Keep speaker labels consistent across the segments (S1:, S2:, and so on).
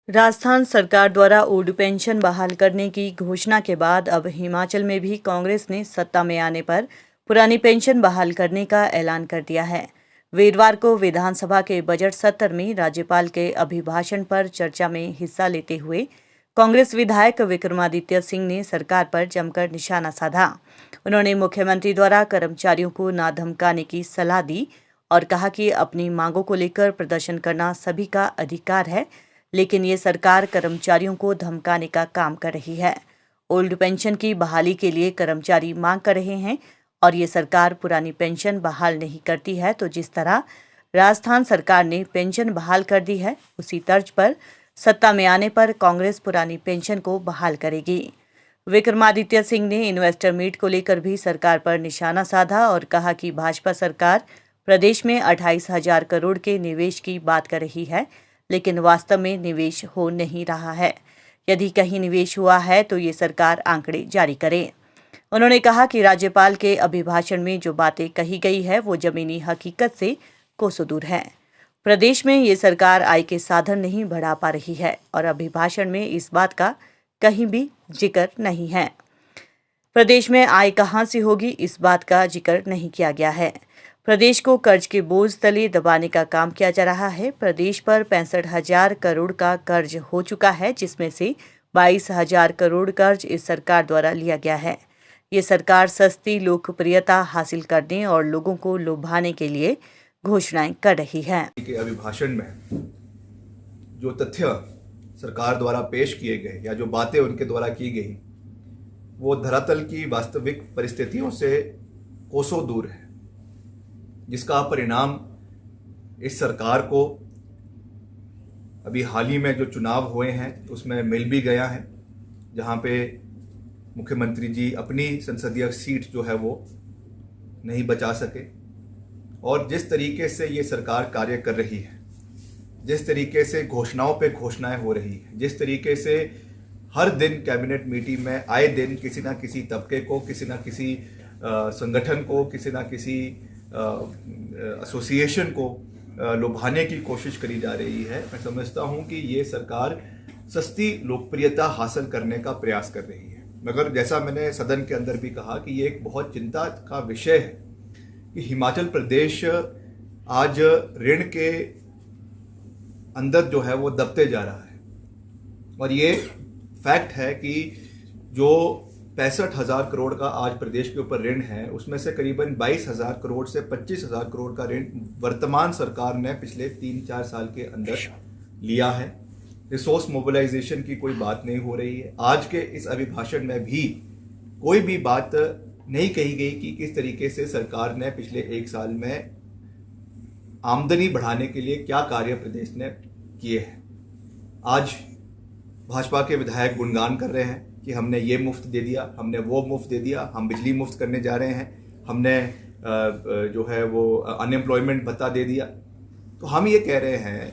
S1: राजस्थान सरकार द्वारा old pension बहाल करने की घोषणा के बाद अब हिमाचल में भी कांग्रेस ने सत्ता में आने पर पुरानी पेंशन बहाल करने का ऐलान कर दिया है। वीरवार को विधानसभा के बजट सत्र में राज्यपाल के अभिभाषण पर चर्चा में हिस्सा लेते हुए कांग्रेस विधायक विक्रमादित्य सिंह ने सरकार पर जमकर निशाना साधा। उन्होंने मुख्यमंत्री द्वारा कर्मचारियों को ना धमकाने की सलाह दी और कहा कि अपनी मांगों को लेकर प्रदर्शन करना सभी का अधिकार है, लेकिन ये सरकार कर्मचारियों को धमकाने का काम कर रही है। ओल्ड पेंशन की बहाली के लिए कर्मचारी मांग कर रहे हैं और ये सरकार पुरानी पेंशन बहाल नहीं करती है तो जिस तरह राजस्थान सरकार ने पेंशन बहाल कर दी है उसी तर्ज पर सत्ता में आने पर कांग्रेस पुरानी पेंशन को बहाल करेगी। विक्रमादित्य सिंह ने इन्वेस्टर मीट को लेकर भी सरकार पर निशाना साधा और कहा कि भाजपा सरकार प्रदेश में 28,000 करोड़ के निवेश की बात कर रही है, लेकिन वास्तव में निवेश हो नहीं रहा है। यदि कहीं निवेश हुआ है तो ये सरकार आंकड़े जारी करे। उन्होंने कहा कि राज्यपाल के अभिभाषण में जो बातें कही गई है वो जमीनी हकीकत से कोसों दूर है। प्रदेश में ये सरकार आय के साधन नहीं बढ़ा पा रही है और अभिभाषण में इस बात का कहीं भी जिक्र नहीं है। प्रदेश में आय कहां से होगी इस बात का जिक्र नहीं किया गया है। प्रदेश को कर्ज के बोझ तले दबाने का काम किया जा रहा है। प्रदेश पर 65,000 करोड़ का कर्ज हो चुका है, जिसमें से 22,000 करोड़ कर्ज इस सरकार द्वारा लिया गया है। ये सरकार सस्ती लोकप्रियता हासिल करने और लोगों को लुभाने के लिए घोषणाएं कर रही है।
S2: अभिभाषण में जो तथ्य सरकार द्वारा पेश किए गए या जो बातें उनके द्वारा की गई वो धरातल की वास्तविक परिस्थितियों से कोसों दूर है, जिसका परिणाम इस सरकार को अभी हाल ही में जो चुनाव हुए हैं उसमें मिल भी गया है, जहां पे मुख्यमंत्री जी अपनी संसदीय सीट जो है वो नहीं बचा सके। और जिस तरीके से ये सरकार कार्य कर रही है, जिस तरीके से घोषणाओं पे घोषणाएं हो रही है, जिस तरीके से हर दिन कैबिनेट मीटिंग में आए दिन किसी ना किसी तबके को, किसी ना किसी संगठन को, किसी ना किसी एसोसिएशन को लुभाने की कोशिश करी जा रही है। मैं समझता हूं कि ये सरकार सस्ती लोकप्रियता हासिल करने का प्रयास कर रही है। मगर जैसा मैंने सदन के अंदर भी कहा कि ये एक बहुत चिंता का विषय है कि हिमाचल प्रदेश आज ऋण के अंदर जो है वो दबते जा रहा है। और ये फैक्ट है कि जो 65,000 करोड़ का आज प्रदेश के ऊपर ऋण है, उसमें से करीबन 22,000 करोड़ से 25,000 करोड़ का ऋण वर्तमान सरकार ने पिछले 3-4 साल के अंदर लिया है। रिसोर्स मोबिलाइजेशन की कोई बात नहीं हो रही है। आज के इस अभिभाषण में भी कोई भी बात नहीं कही गई कि किस तरीके से सरकार ने पिछले 1 साल में आमदनी बढ़ाने के लिए क्या कार्य प्रदेश ने किए हैं। आज भाजपा के विधायक गुणगान कर रहे हैं कि हमने ये मुफ्त दे दिया, हमने वो मुफ्त दे दिया, हम बिजली मुफ्त करने जा रहे हैं, हमने जो है वो अनएम्प्लॉयमेंट भत्ता दे दिया। तो हम ये कह रहे हैं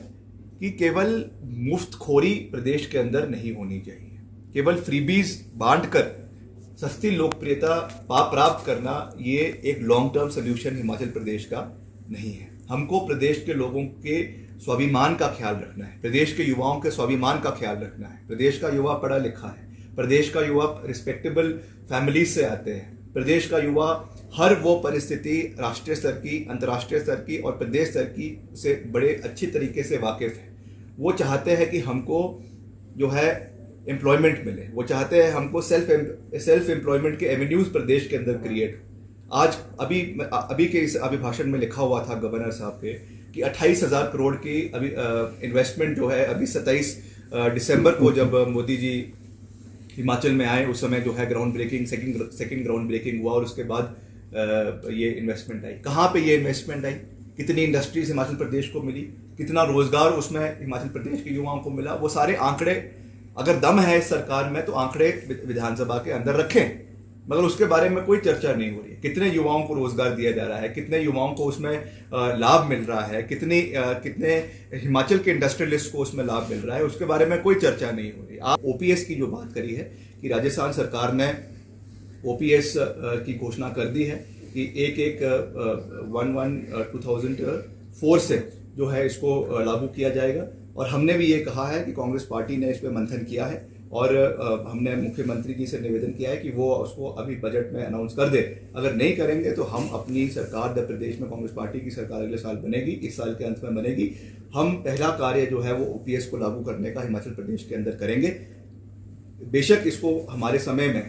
S2: कि केवल मुफ्तखोरी प्रदेश के अंदर नहीं होनी चाहिए। केवल फ्रीबीज बांटकर सस्ती लोकप्रियता प्राप्त करना ये एक long term solution Himachal Pradesh का नहीं है। हमको प्रदेश के लोगों के स्वाभिमान का ख्याल रखना है, प्रदेश के युवाओं के स्वाभिमान का ख्याल रखना है। प्रदेश का युवा पढ़ा लिखा है, प्रदेश का युवा रिस्पेक्टेबल फैमिलीज से आते हैं, प्रदेश का युवा हर वो परिस्थिति राष्ट्रीय स्तर की, अंतर्राष्ट्रीय स्तर की और प्रदेश स्तर की से बड़े अच्छी तरीके से वाकिफ है। वो चाहते हैं कि हमको जो है एम्प्लॉयमेंट मिले, वो चाहते हैं हमको सेल्फ एम्प्लॉयमेंट के एवेन्यूज प्रदेश के अंदर क्रिएट। आज अभी के इस अभिभाषण में लिखा हुआ था गवर्नर साहब के कि 28,000 करोड़ की अभी इन्वेस्टमेंट जो है अभी 27 दिसंबर को जब मोदी जी हिमाचल में आए उस समय जो है ground breaking second ground breaking हुआ और उसके बाद ये इन्वेस्टमेंट आई। कहाँ पे ये इन्वेस्टमेंट आई, कितनी इंडस्ट्रीज हिमाचल प्रदेश को मिली, कितना रोजगार उसमें हिमाचल प्रदेश के युवाओं को मिला, वो सारे आंकड़े अगर दम है इस सरकार में तो आंकड़े विधानसभा के अंदर रखें। मगर उसके बारे में कोई चर्चा नहीं हो रही है। कितने युवाओं को रोजगार दिया जा रहा है, कितने युवाओं को उसमें लाभ मिल रहा है, कितने हिमाचल के इंडस्ट्रियलिस्ट को उसमें लाभ मिल रहा है, उसके बारे में कोई चर्चा नहीं हो रही। आप ओपीएस की जो बात करी है कि राजस्थान सरकार ने ओपीएस की घोषणा कर दी है कि 1/1/2004 से जो है इसको लागू किया जाएगा। और हमने भी ये कहा है कि कांग्रेस पार्टी ने इस पर मंथन किया है और हमने मुख्यमंत्री जी से निवेदन किया है कि वो उसको अभी बजट में अनाउंस कर दे। अगर नहीं करेंगे तो हम अपनी सरकार, जब प्रदेश में कांग्रेस पार्टी की सरकार अगले साल बनेगी, इस साल के अंत में बनेगी, हम पहला कार्य जो है वो ओपीएस को लागू करने का हिमाचल प्रदेश के अंदर करेंगे। बेशक इसको हमारे समय में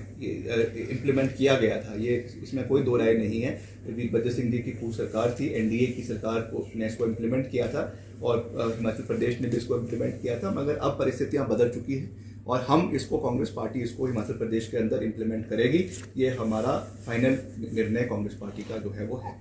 S2: इम्प्लीमेंट किया गया था, ये इसमें कोई दो राय नहीं है। वीरभद्र सिंह जी की पूर्व सरकार थी, एनडीए की सरकार ने इसको इम्प्लीमेंट किया था और हिमाचल प्रदेश ने भी इसको इम्प्लीमेंट किया था, मगर अब परिस्थितियां बदल चुकी हैं और हम इसको, कांग्रेस पार्टी इसको हिमाचल प्रदेश के अंदर इम्प्लीमेंट करेगी। ये हमारा फाइनल निर्णय कांग्रेस पार्टी का जो है वो है।